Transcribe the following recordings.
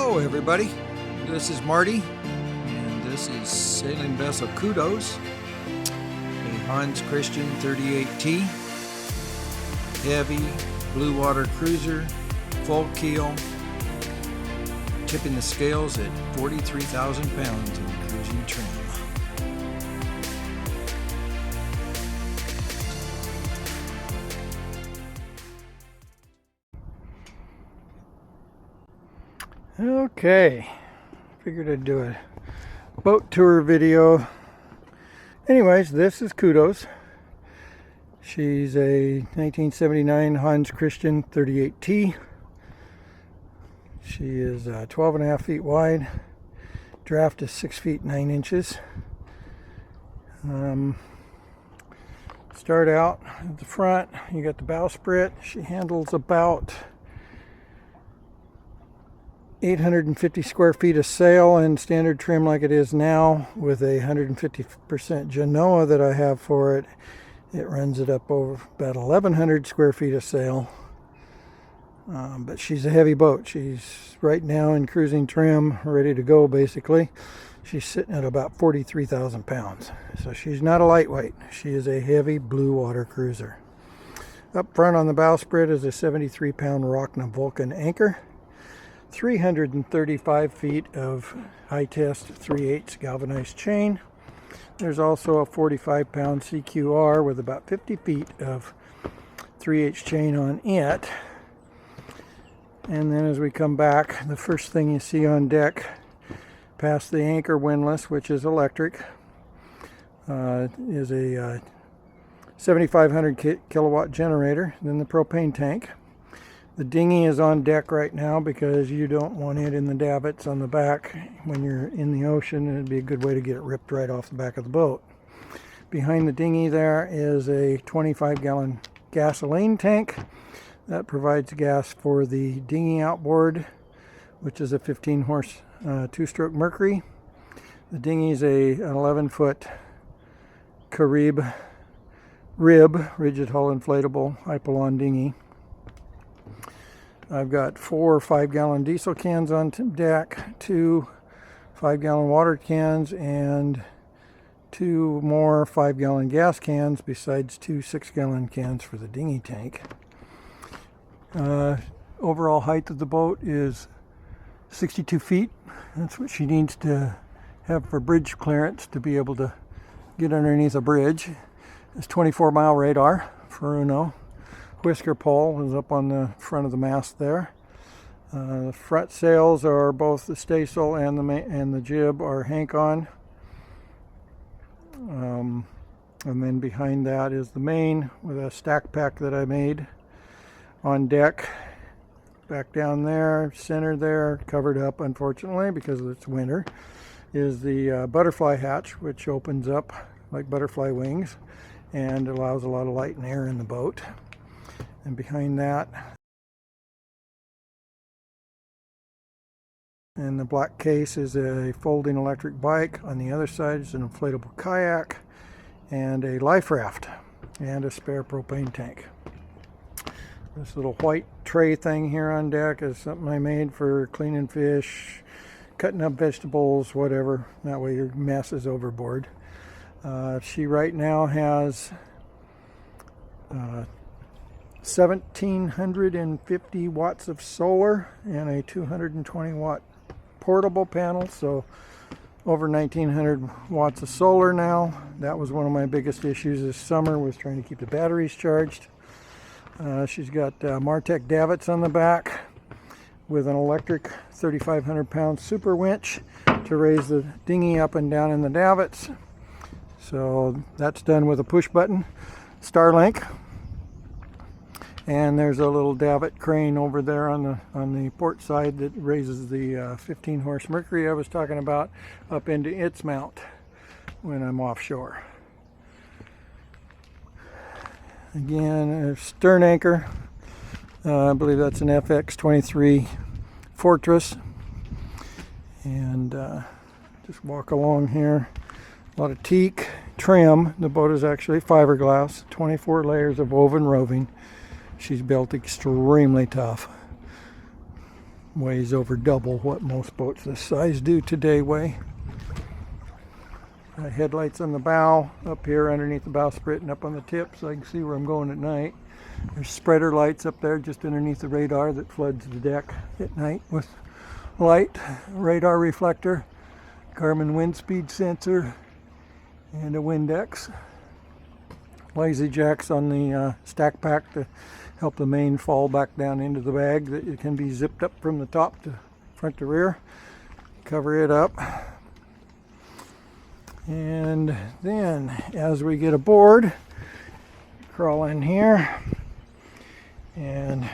Hello everybody, this is Marty, and this is sailing vessel Kudos, a Hans Christian 38T, heavy blue water cruiser, full keel, tipping the scales at 43,000 pounds in cruising trim. Okay, figured I'd do a boat tour video. Anyways, this is Kudos. She's a 1979 Hans Christian 38T. She is 12.5 feet wide. Draft is 6 feet 9 inches. Start out at the front, you got the bowsprit. She handles about 850 square feet of sail in standard trim like it is now, with a 150% Genoa that I have for it. It runs it up over about 1,100 square feet of sail. But she's a heavy boat. She's right now in cruising trim, ready to go basically. She's sitting at about 43,000 pounds. So she's not a lightweight. She is a heavy blue water cruiser. Up front on the bowsprit is a 73-pound Rockna Vulcan anchor. 335 feet of high-test 3/8 galvanized chain. There's also a 45-pound CQR with about 50 feet of 3/8 chain on it. And then as we come back, the first thing you see on deck, past the anchor windlass, which is electric, is a 7,500 kilowatt generator, then the propane tank. The dinghy is on deck right now because you don't want it in the davits on the back when you're in the ocean. It'd be a good way to get it ripped right off the back of the boat. Behind the dinghy there is a 25-gallon gasoline tank that provides gas for the dinghy outboard, which is a 15-horse two-stroke Mercury. The dinghy is an 11-foot Carib rib, rigid hull inflatable Hypalon dinghy. I've got 4 5-gallon diesel cans on deck, 2 5-gallon water cans, and 2 more 5-gallon gas cans, besides 2 6-gallon cans for the dinghy tank. Overall height of the boat is 62 feet. That's what she needs to have for bridge clearance to be able to get underneath a bridge. It's 24-mile radar for Uno. Whisker pole is up on the front of the mast there. The front sails are both the staysail and the jib are Hank-on. And then behind that is the main with a stack pack that I made. On deck, back down there, center there, covered up unfortunately because it's winter, is the butterfly hatch, which opens up like butterfly wings and allows a lot of light and air in the boat. And behind that, in the black case, is a folding electric bike. On the other side is an inflatable kayak and a life raft and a spare propane tank. This little white tray thing here on deck is something I made for cleaning fish, cutting up vegetables, whatever. That way your mess is overboard. She right now has 1,750 watts of solar and a 220 watt portable panel, so over 1,900 watts of solar now. That was one of my biggest issues this summer, was trying to keep the batteries charged. She's got Martech davits on the back with an electric 3,500 pound super winch to raise the dinghy up and down in the davits. So that's done with a push button Starlink. And there's a little davit crane over there on the port side that raises the 15-horse Mercury I was talking about up into its mount when I'm offshore. Again, a stern anchor. I believe that's an FX23 Fortress. And just walk along here. A lot of teak trim. The boat is actually fiberglass, 24 layers of woven roving. She's built extremely tough. weighs over double what most boats this size do today weigh. Headlights on the bow, up here underneath the bowsprit and up on the tip so I can see where I'm going at night. There's spreader lights up there just underneath the radar that floods the deck at night with light, radar reflector, Garmin wind speed sensor, and a Windex. Lazy jacks on the stack pack to help the main fall back down into the bag, that it can be zipped up from the top to front to rear. Cover it up. And then as we get aboard, crawl in here, and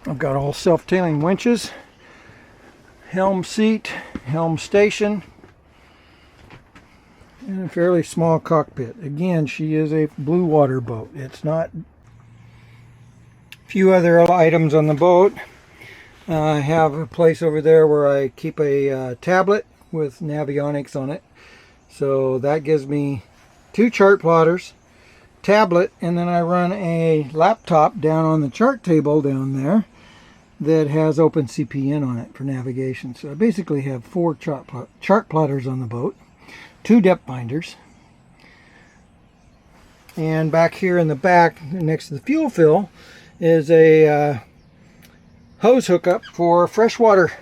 I've got all self-tailing winches, helm seat, helm station, and a fairly small cockpit. Again, she is a blue water boat. It's not. A few other items on the boat. I have a place over there where I keep a tablet with navionics on it. So that gives me 2 chart plotters, tablet, and then I run a laptop down on the chart table down there that has OpenCPN on it for navigation. So I basically have 4 chart plotters on the boat, 2 depth finders, and back here in the back next to the fuel fill is a hose hookup for freshwater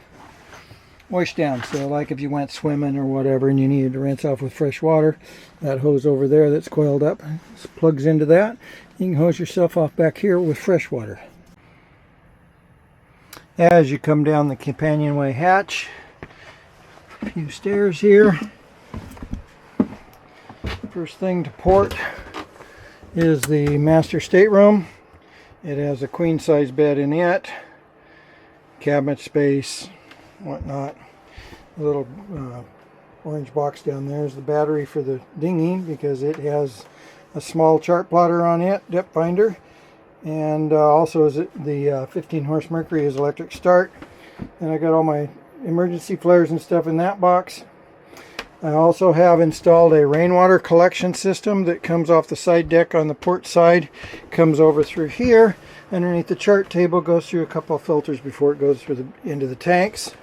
wash down. So like if you went swimming or whatever and you needed to rinse off with fresh water, that hose over there that's coiled up plugs into that. You can hose yourself off back here with fresh water. As you come down the companionway hatch, a few stairs here. First thing to port is the master stateroom. It has a queen size bed in it, cabinet space, whatnot. A little orange box down there is the battery for the dinghy, because it has a small chart plotter on it, depth finder, and also is it the 15 horse Mercury is electric start. And I got all my emergency flares and stuff in that box. I also have installed a rainwater collection system that comes off the side deck on the port side, comes over through here underneath the chart table, goes through a couple of filters before it goes through into the tanks.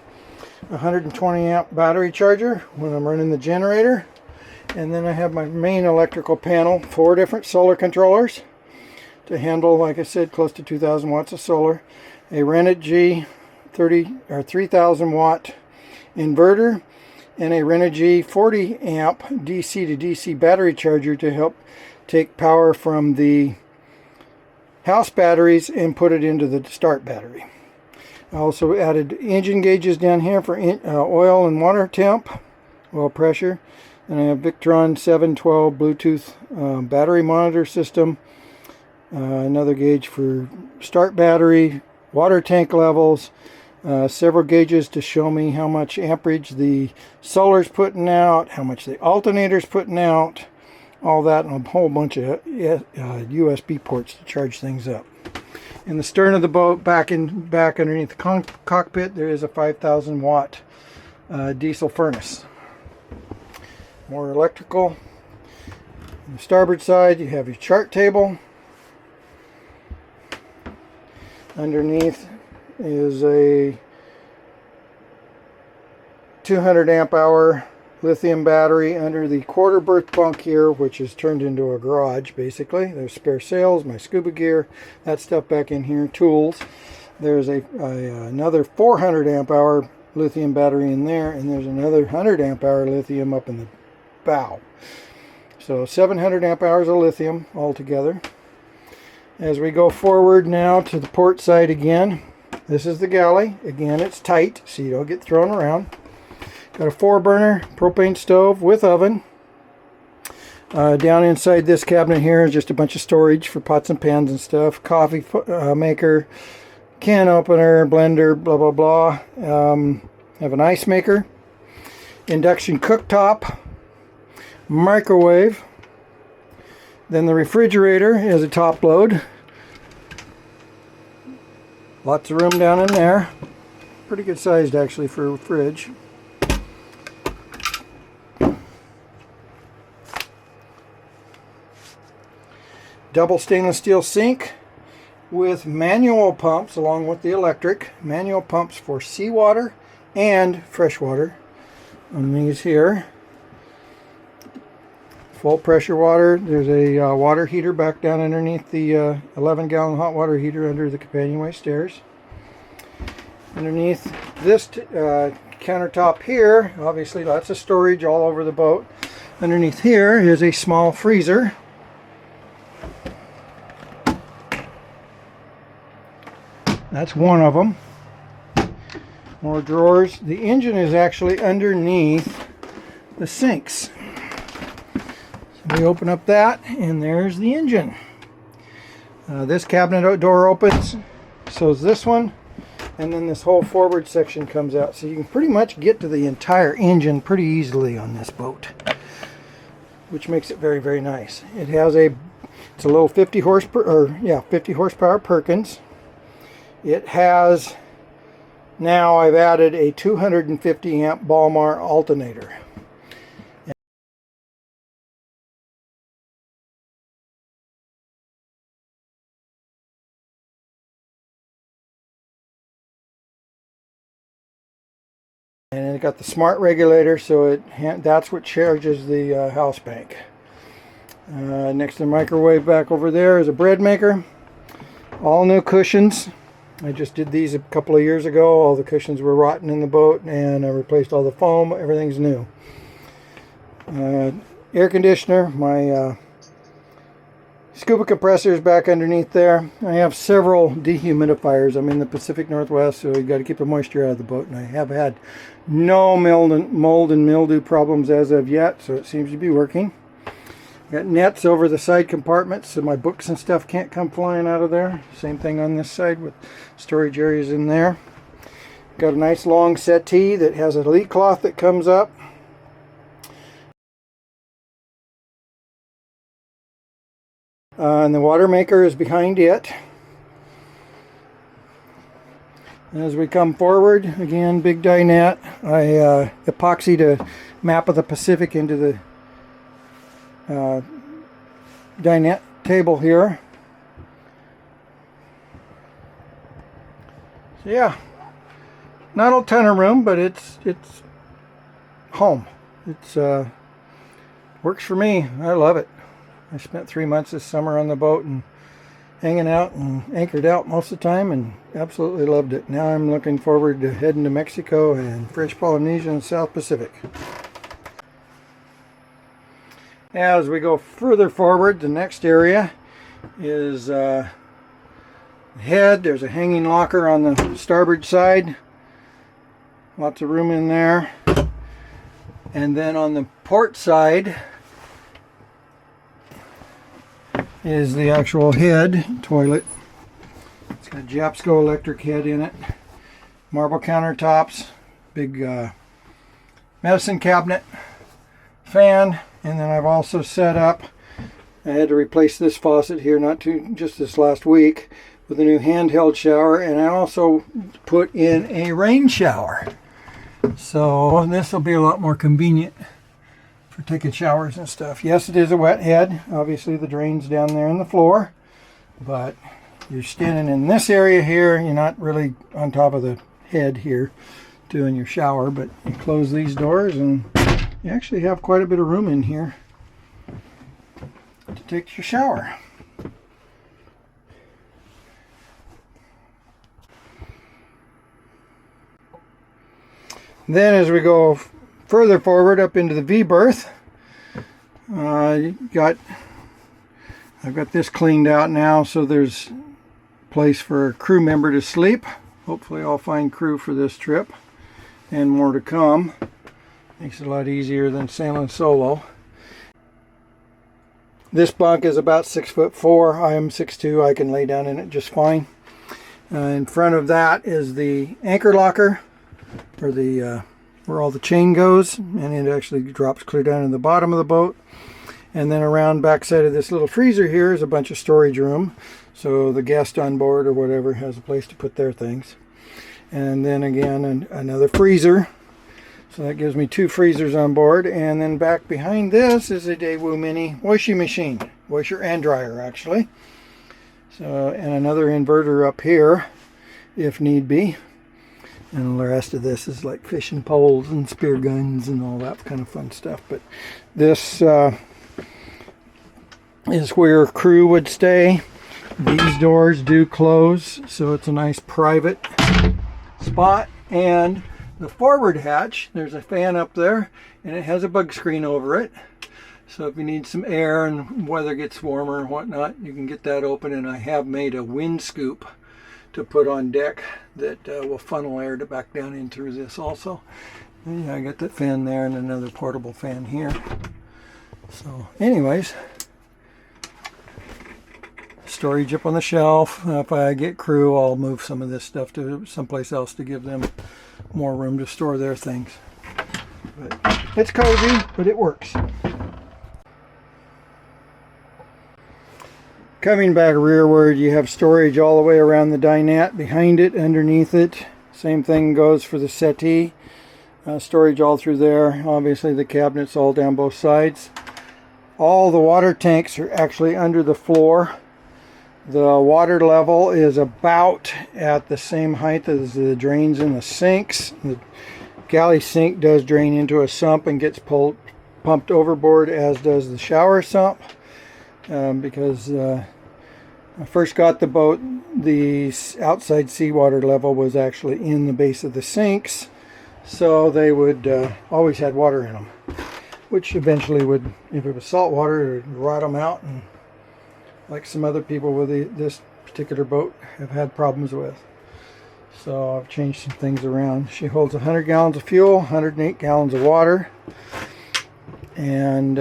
120 amp battery charger when I'm running the generator, and then I have my main electrical panel, 4 different solar controllers to handle, like I said, close to 2,000 watts of solar, a Renogy 3,000 watt inverter, and a Renogy 40 amp DC to DC battery charger to help take power from the house batteries and put it into the start battery. I also added engine gauges down here for oil and water temp, oil pressure, and I have Victron 712 Bluetooth battery monitor system, another gauge for start battery, water tank levels, several gauges to show me how much amperage the solar's putting out, how much the alternator's putting out, all that, and a whole bunch of USB ports to charge things up. In the stern of the boat, back underneath the cockpit, there is a 5,000 watt diesel furnace. More electrical. On the starboard side, you have your chart table. Underneath is a 200 amp hour lithium battery under the quarter berth bunk here, which is turned into a garage basically. There's spare sails, my scuba gear, that stuff back in here, tools. There's another 400 amp hour lithium battery in there, and there's another 100 amp hour lithium up in the bow. So 700 amp hours of lithium altogether. As we go forward now to the port side again, this is the galley. Again, it's tight so you don't get thrown around. Got a 4-burner propane stove with oven. Down inside this cabinet here is just a bunch of storage for pots and pans and stuff. Coffee maker, can opener, blender, blah blah blah. Have an ice maker, induction cooktop, microwave. Then the refrigerator is a top load. Lots of room down in there. Pretty good sized actually for a fridge. Double stainless steel sink, with manual pumps along with the electric. Manual pumps for seawater and freshwater on these here. Full pressure water. There's a water heater back down underneath the 11-gallon hot water heater under the companionway stairs. Underneath this countertop here, obviously lots of storage all over the boat. Underneath here is a small freezer. That's one of them. More drawers. The engine is actually underneath the sinks. So we open up that, and there's the engine. This cabinet door opens, so is this one, and then this whole forward section comes out. So you can pretty much get to the entire engine pretty easily on this boat, which makes it very, very nice. It has it's a little 50 horsepower Perkins. It has, now I've added a 250 amp Balmar alternator. And it got the smart regulator, so that's what charges the house bank. Next to the microwave back over there is a bread maker. All new cushions. I just did these a couple of years ago. All the cushions were rotten in the boat, and I replaced all the foam. Everything's new. Air conditioner. My scuba compressor is back underneath there. I have several dehumidifiers. I'm in the Pacific Northwest, so you got to keep the moisture out of the boat, and I have had no mold and mildew problems as of yet, so it seems to be working. Got nets over the side compartments so my books and stuff can't come flying out of there. Same thing on this side with storage areas in there. Got a nice long settee that has a leak cloth that comes up. And the water maker is behind it. As we come forward, again, big dinette. I epoxied a map of the Pacific into the dinette table here. So yeah, not a ton of room, but it's home. It's works for me. I love it. I spent 3 months this summer on the boat and hanging out and anchored out most of the time, and absolutely loved it. Now I'm looking forward to heading to Mexico and French Polynesia and South Pacific. As we go further forward, the next area is the head. There's a hanging locker on the starboard side. Lots of room in there. And then on the port side is the actual head toilet. It's got a Japsco electric head in it. Marble countertops. Big medicine cabinet. Fan. And then I've also set up, I had to replace this faucet here just this last week with a new handheld shower, and I also put in a rain shower. So this will be a lot more convenient for taking showers and stuff. Yes, it is a wet head. Obviously the drain's down there in the floor, but you're standing in this area here. You're not really on top of the head here doing your shower, but you close these doors and you actually have quite a bit of room in here to take your shower. Then as we go further forward up into the V-berth, I've got this cleaned out now, so there's a place for a crew member to sleep. Hopefully I'll find crew for this trip and more to come. Makes it a lot easier than sailing solo. This bunk is about 6'4". I am 6'2". I can lay down in it just fine. In front of that is the anchor locker, or the where all the chain goes, and it actually drops clear down in the bottom of the boat. And then around backside of this little freezer here is a bunch of storage room, so the guest on board or whatever has a place to put their things. And then again another freezer. So that gives me 2 freezers on board. And then back behind this is a Daewoo Mini washing machine. Washer and dryer, actually. So, and another inverter up here if need be. And the rest of this is like fishing poles and spear guns and all that kind of fun stuff. But this is where crew would stay. These doors do close, so it's a nice private spot. And the forward hatch, there's a fan up there, and it has a bug screen over it. So if you need some air and weather gets warmer and whatnot, you can get that open. And I have made a wind scoop to put on deck that will funnel air to back down in through this also. And yeah, I got that fan there and another portable fan here. So anyways, storage up on the shelf. If I get crew, I'll move some of this stuff to someplace else to give them more room to store their things. But it's cozy, but it works. Coming back rearward, you have storage all the way around the dinette, behind it, underneath it. Same thing goes for the settee. Storage all through there. Obviously the cabinets all down both sides. All the water tanks are actually under the floor. The water level is about at the same height as the drains in the sinks. The galley sink does drain into a sump and gets pumped overboard, as does the shower sump. Because I first got the boat, the outside seawater level was actually in the base of the sinks, so they would always had water in them, which eventually would, if it was salt water, it would rot them out, and like some other people with this particular boat have had problems with. So I've changed some things around. She holds 100 gallons of fuel, 108 gallons of water, and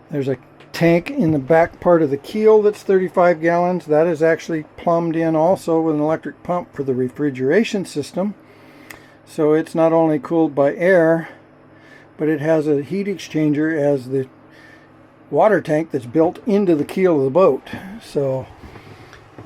there's a tank in the back part of the keel that's 35 gallons. That is actually plumbed in also with an electric pump for the refrigeration system. So it's not only cooled by air, but it has a heat exchanger as the water tank that's built into the keel of the boat. So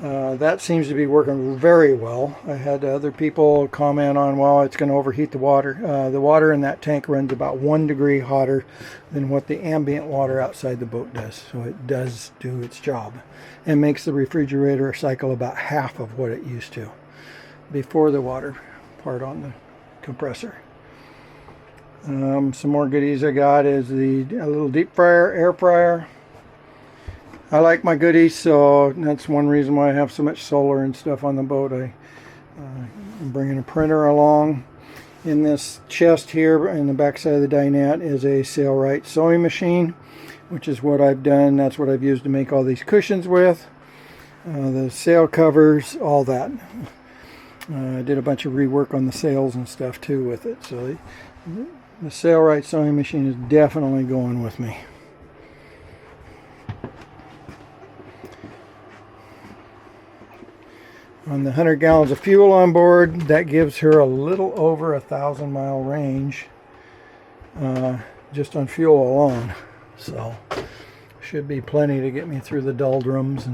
that seems to be working very well. I had other people comment on, well, it's going to overheat the water. The water in that tank runs about 1 degree hotter than what the ambient water outside the boat does. So it does do its job and makes the refrigerator cycle about half of what it used to before the water part on the compressor. Some more goodies I got is a little deep fryer, air fryer. I like my goodies, so that's one reason why I have so much solar and stuff on the boat. I'm bringing a printer along. In this chest here in the back side of the dinette is a Sailrite sewing machine, which is what I've done. That's what I've used to make all these cushions with. The sail covers, all that. I did a bunch of rework on the sails and stuff too with it. So the Sailrite sewing machine is definitely going with me. On the 100 gallons of fuel on board, that gives her a little over 1,000-mile range just on fuel alone. So should be plenty to get me through the doldrums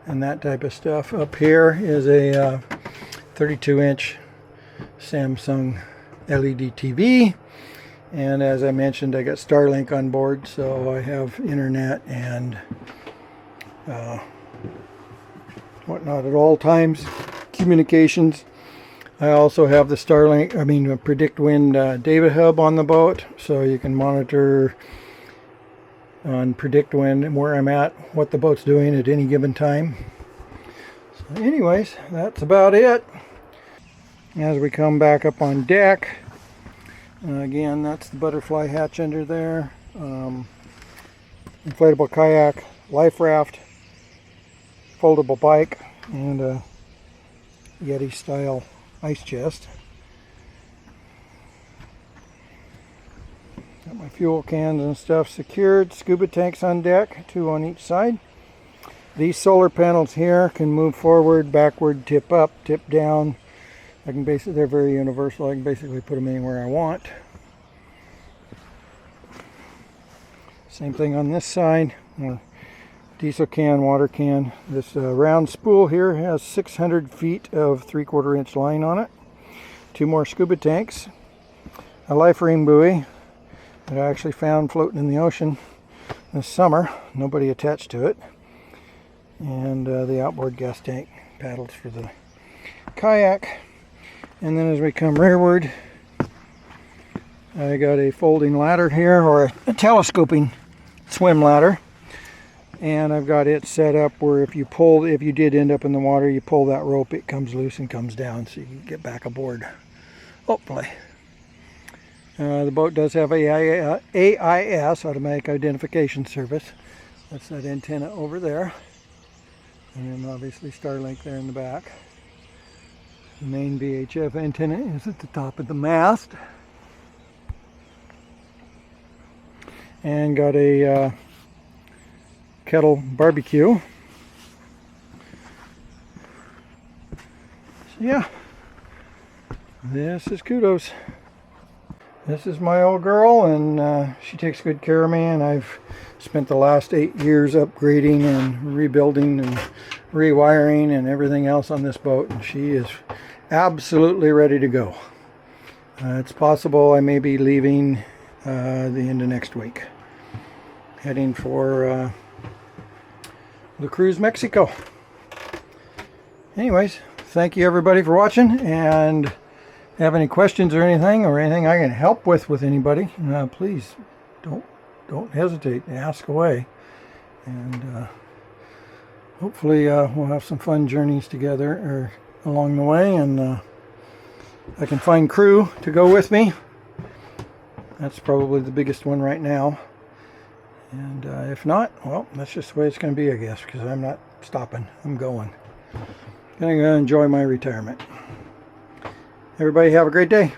and that type of stuff. Up here is a 32-inch Samsung LED TV. And as I mentioned, I got Starlink on board, so I have internet and whatnot at all times, communications. I also have the Starlink, Predict Wind data hub on the boat, so you can monitor on Predict Wind where I'm at, what the boat's doing at any given time. So anyways, that's about it. As we come back up on deck, again, that's the butterfly hatch under there, inflatable kayak, life raft, foldable bike, and a Yeti style ice chest. Got my fuel cans and stuff secured. Scuba tanks on deck, 2 on each side. These solar panels here can move forward, backward, tip up, tip down. They're very universal. I can basically put them anywhere I want. Same thing on this side. Diesel can, water can. This round spool here has 600 feet of 3/4 inch line on it. 2 more scuba tanks. A life ring buoy that I actually found floating in the ocean this summer. Nobody attached to it. and the outboard gas tank, paddles for the kayak. And then as we come rearward, I got a folding ladder here, or a telescoping swim ladder, and I've got it set up where if you did end up in the water, you pull that rope, it comes loose and comes down, so you can get back aboard, hopefully. The boat does have AIS, Automatic Identification Service. That's that antenna over there, and then obviously Starlink there in the back. The main VHF antenna is at the top of the mast. And got a kettle barbecue. So yeah, this is Kudos. This is my old girl, and she takes good care of me, and I've spent the last 8 years upgrading and rebuilding and rewiring and everything else on this boat, and she is absolutely ready to go. It's possible I may be leaving the end of next week, heading for La Cruz, Mexico. Anyways, thank you everybody for watching, and if you have any questions or anything I can help with anybody, please don't hesitate to ask away. And hopefully we'll have some fun journeys together or along the way, and I can find crew to go with me. That's probably the biggest one right now. And if not, well, that's just the way it's going to be, I guess, because I'm not stopping. I'm going. Going to enjoy my retirement. Everybody have a great day.